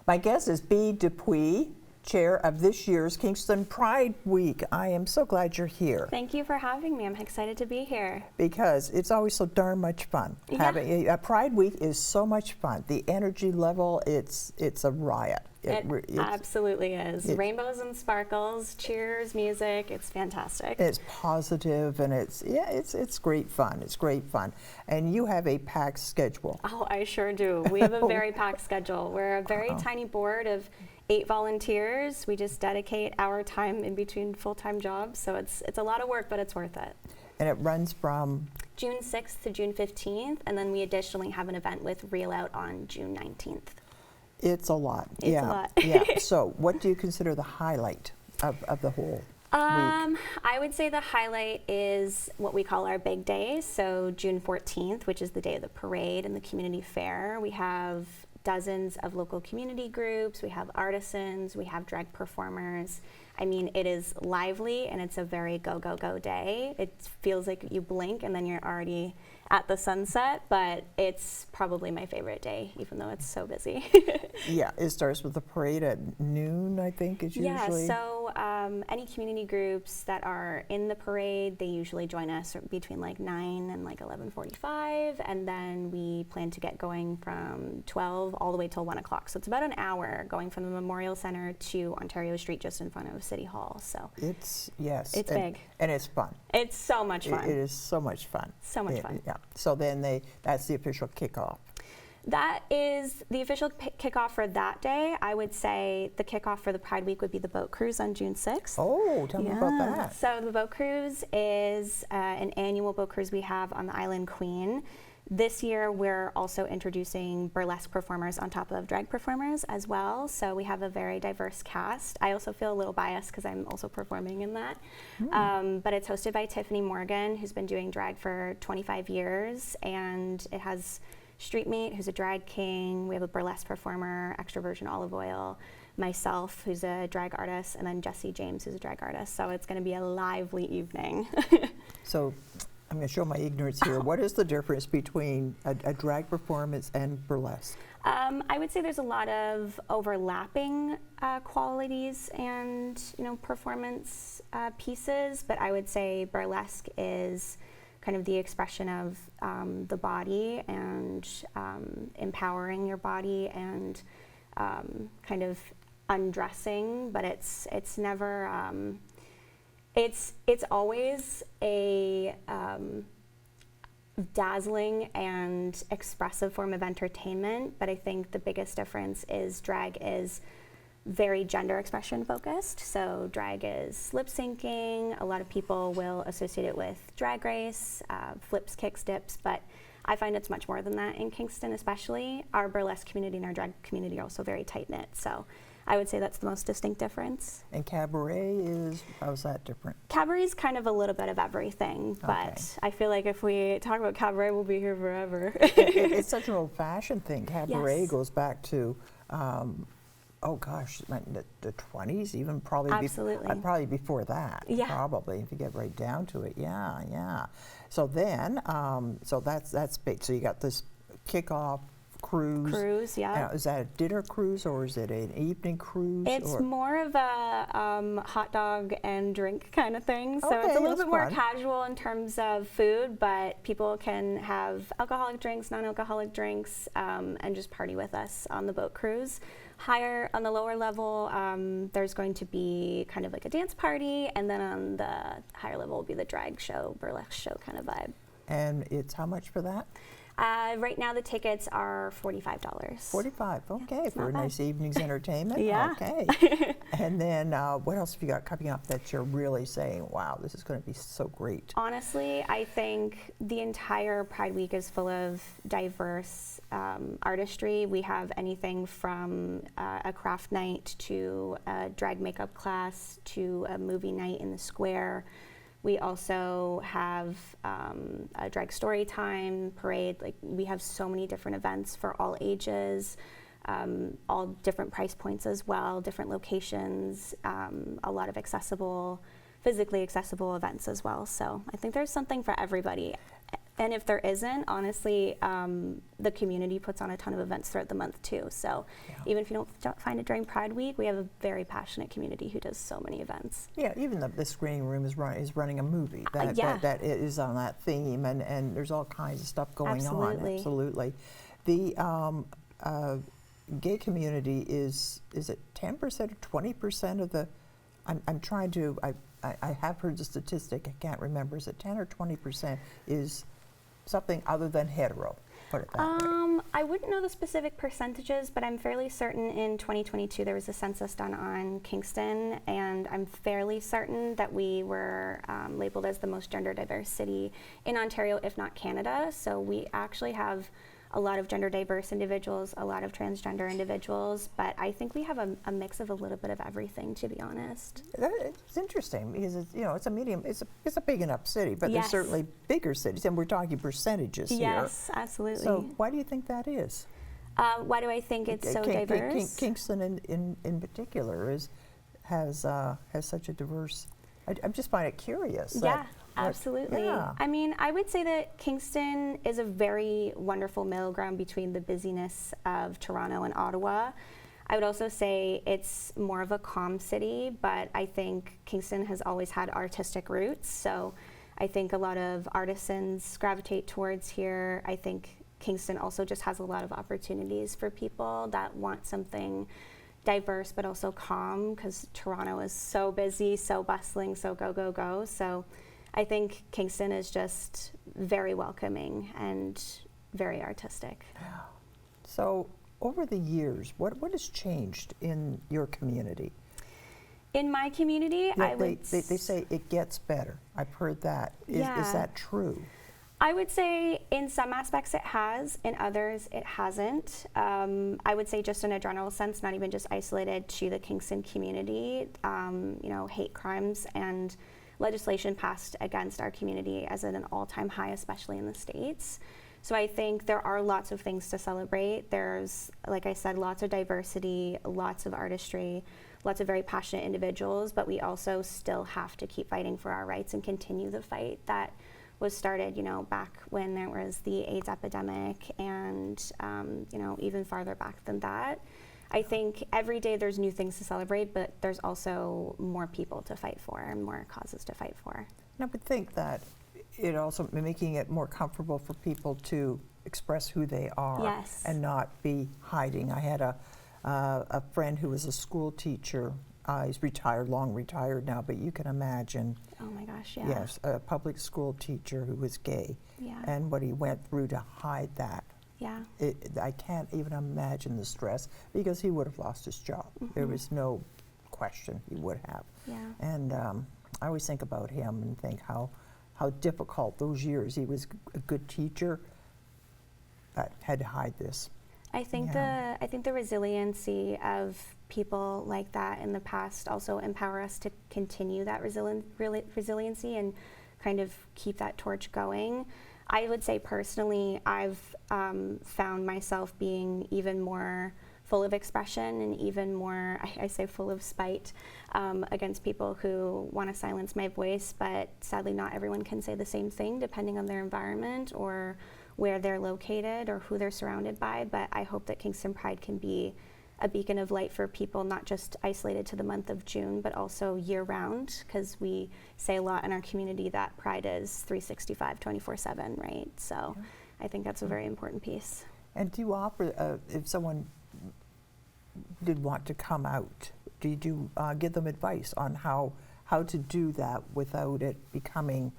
My guest is Bea Dupuis, chair of this year's Kingston Pride Week. I am so glad you're here. Thank you for having me. I'm excited to be here. Because it's always so darn much fun. Yeah. Having a Pride Week is so much fun. The energy level, it's a riot. It absolutely is. Rainbows and sparkles, cheers, music. It's fantastic. It's positive and it's great fun. It's great fun. And you have a packed schedule. Oh, I sure do. We have a very packed schedule. We're a very tiny board of 8 volunteers. We just dedicate our time in between full-time jobs. So it's a lot of work, but it's worth it. And it runs from June 6th to June 15th. And then we additionally have an event with Reel Out on June 19th. It's a lot. It's a lot. Yeah. So what do you consider the highlight of the whole week? I would say the highlight is what we call our big day. So June 14th, which is the day of the parade and the community fair. We have dozens of local community groups. We have artisans. We have drag performers. I mean, it is lively and it's a very go, go, go day. It feels like you blink and then you're already at the sunset, but it's probably my favorite day, even though it's so busy. Yeah, it starts with the parade at noon, I think, is usually. Yeah, so any community groups that are in the parade, they usually join us between like 9 and like 11:45, and then we plan to get going from 12 all the way till 1 o'clock. So it's about an hour going from the Memorial Center to Ontario Street just in front of City Hall. So it's big. And it's fun. It's so much fun. It is so much fun. So much fun. Yeah. So then that's the official kickoff. That is the official kickoff for that day. I would say the kickoff for the Pride Week would be the boat cruise on June 6th. Oh, tell me about that. So the boat cruise is an annual boat cruise we have on the Island Queen. This year, we're also introducing burlesque performers on top of drag performers as well. So we have a very diverse cast. I also feel a little biased because I'm also performing in that. But it's hosted by Tiffany Morgan, who's been doing drag for 25 years. And it has Street Meat, who's a drag king. We have a burlesque performer, Extra Virgin Olive Oil, myself, who's a drag artist, and then Jesse James, who's a drag artist. So it's going to be a lively evening. So I'm going to show my ignorance here. What is the difference between a drag performance and burlesque? I would say there's a lot of overlapping qualities and performance pieces, but I would say burlesque is kind of the expression of the body and empowering your body and kind of undressing, but it's never. It's always a dazzling and expressive form of entertainment, but I think the biggest difference is drag is very gender expression focused. So drag is lip syncing. A lot of people will associate it with Drag Race, flips, kicks, dips, but I find it's much more than that in Kingston especially. Our burlesque community and our drag community are also very tight-knit, so I would say that's the most distinct difference. And Cabaret how's that different? Cabaret is kind of a little bit of everything, but I feel like if we talk about Cabaret, we'll be here forever. It's such an old-fashioned thing. Cabaret goes back to, oh gosh, the 20s, even probably. Absolutely. Probably before that. Yeah. Probably, if you get right down to it. Yeah. So then, so that's big. So you got this kickoff cruise. Yeah. Is that a dinner cruise or is it an evening cruise? It's more of a hot dog and drink kind of thing. So Okay, it's a little that's bit more fun. casual in terms of food, but people can have alcoholic drinks, non-alcoholic drinks, and just party with us on the boat cruise. Higher on the lower level, there's going to be kind of like a dance party, and then on the higher level will be the drag show, burlesque show kind of vibe. And it's how much for that? Right now the tickets are $45. $45, okay, it's for not a bad. nice evening's entertainment. Yeah. Okay. And then what else have you got coming up that you're really saying, wow, this is going to be so great? Honestly, I think the entire Pride Week is full of diverse artistry. We have anything from a craft night to a drag makeup class to a movie night in the square. We also have a drag story time, parade. Like, we have so many different events for all ages, all different price points as well, different locations, a lot of physically accessible events as well. So I think there's something for everybody. And if there isn't, honestly, the community puts on a ton of events throughout the month too. So even if you don't find it during Pride Week, we have a very passionate community who does so many events. Yeah, even the screening room is running a movie that is on that theme, and there's all kinds of stuff going on. Absolutely. The gay community is it 10% or 20% of the? I'm trying to. I have heard the statistic. I can't remember. Is it 10 or 20% is something other than hetero? Put it that way. I wouldn't know the specific percentages, but I'm fairly certain in 2022 there was a census done on Kingston, and I'm fairly certain that we were labeled as the most gender diverse city in Ontario, if not Canada. So we actually have a lot of gender diverse individuals, a lot of transgender individuals, but I think we have a mix of a little bit of everything, to be honest. It's interesting because it's a medium, it's a big enough city, but there's certainly bigger cities, and we're talking percentages here. Yes, absolutely. So why do you think that is? Why do I think it's so diverse? Kingston in particular has such a diverse. I just find it curious. Yeah. Absolutely. Yeah. I mean, I would say that Kingston is a very wonderful middle ground between the busyness of Toronto and Ottawa. I would also say it's more of a calm city, but I think Kingston has always had artistic roots. So I think a lot of artisans gravitate towards here. I think Kingston also just has a lot of opportunities for people that want something diverse but also calm, because Toronto is so busy, so bustling, so go, go, go. So I think Kingston is just very welcoming and very artistic. So over the years, what has changed in your community? In my community, they say it gets better. I've heard that. Is that true? I would say in some aspects it has, in others it hasn't. I would say just in a general sense, not even just isolated to the Kingston community, hate crimes and legislation passed against our community as at an all-time high, especially in the States. So I think there are lots of things to celebrate. There's, like I said, lots of diversity, lots of artistry, lots of very passionate individuals, but we also still have to keep fighting for our rights and continue the fight that was started, back when there was the AIDS epidemic and, even farther back than that. I think every day there's new things to celebrate, but there's also more people to fight for and more causes to fight for. And I would think that it also making it more comfortable for people to express who they are and not be hiding. I had a friend who was a school teacher. He's long retired now, but you can imagine. Oh my gosh, yeah. Yes, a public school teacher who was gay, and what he went through to hide that. Yeah. I can't even imagine the stress, because he would have lost his job. Mm-hmm. There was no question he would have. Yeah. And I always think about him and think how difficult those years. He was a good teacher, but had to hide this. I think the resiliency of people like that in the past also empower us to continue that resiliency and kind of keep that torch going. I would say personally, I've found myself being even more full of expression and even more, I say full of spite against people who want to silence my voice, but sadly not everyone can say the same thing depending on their environment or where they're located or who they're surrounded by. But I hope that Kingston Pride can be a beacon of light for people, not just isolated to the month of June, but also year-round, because we say a lot in our community that Pride is 365, 24/7, right? So I think that's a very important piece. And do you offer, if someone did want to come out, do you give them advice on how to do that without it becoming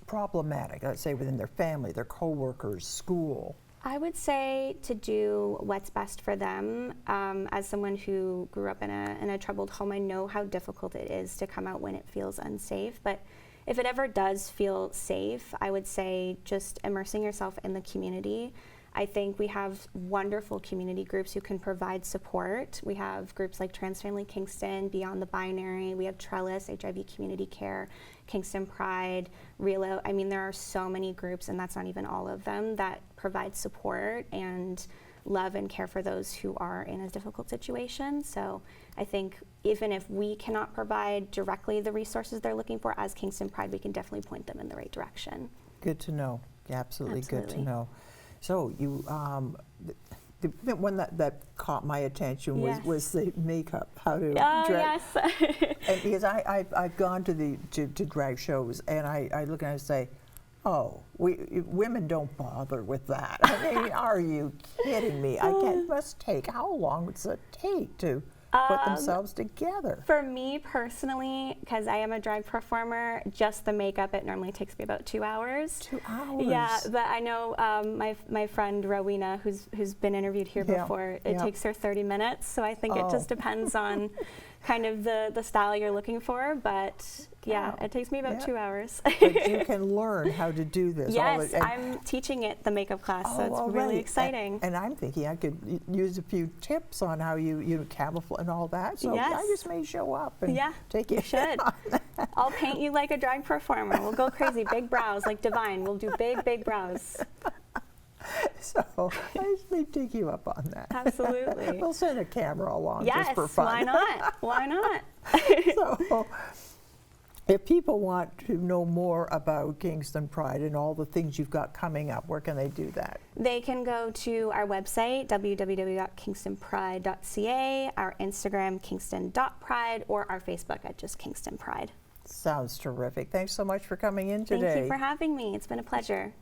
problematic, let's say within their family, their coworkers, school? I would say to do what's best for them. As someone who grew up in a troubled home, I know how difficult it is to come out when it feels unsafe. But if it ever does feel safe, I would say just immersing yourself in the community. I think we have wonderful community groups who can provide support. We have groups like Trans Family Kingston, Beyond the Binary. We have Trellis, HIV Community Care, Kingston Pride, Relo. I mean, there are so many groups, and that's not even all of them, that provide support and love and care for those who are in a difficult situation. So I think even if we cannot provide directly the resources they're looking for, as Kingston Pride, we can definitely point them in the right direction. Good to know. Absolutely good to know. So you, the one that caught my attention was the makeup, how to dress. Yes. And because I've gone to drag shows, and I look and I say, oh, women don't bother with that. I mean, are you kidding me? Must take, how long does it take to put themselves together? For me personally, because I am a drag performer, just the makeup, it normally takes me about 2 hours. 2 hours? Yeah, but I know my friend Rowena, who's been interviewed here before, it takes her 30 minutes, so I think it just depends on kind of the style you're looking for, but yeah, it takes me about 2 hours. But you can learn how to do this. Yes, I'm teaching it, the makeup class, so it's really exciting. And I'm thinking I could use a few tips on how you camouflage and all that. So I just may show up and take you. You should. I'll paint you like a drag performer. We'll go crazy, big brows like Divine. We'll do big brows. So I just may take you up on that. Absolutely. We'll send a camera along just for fun. Why not? Why not? So, if people want to know more about Kingston Pride and all the things you've got coming up, where can they do that? They can go to our website, www.kingstonpride.ca, our Instagram, kingston.pride, or our Facebook at just Kingston Pride. Sounds terrific. Thanks so much for coming in today. Thank you for having me. It's been a pleasure.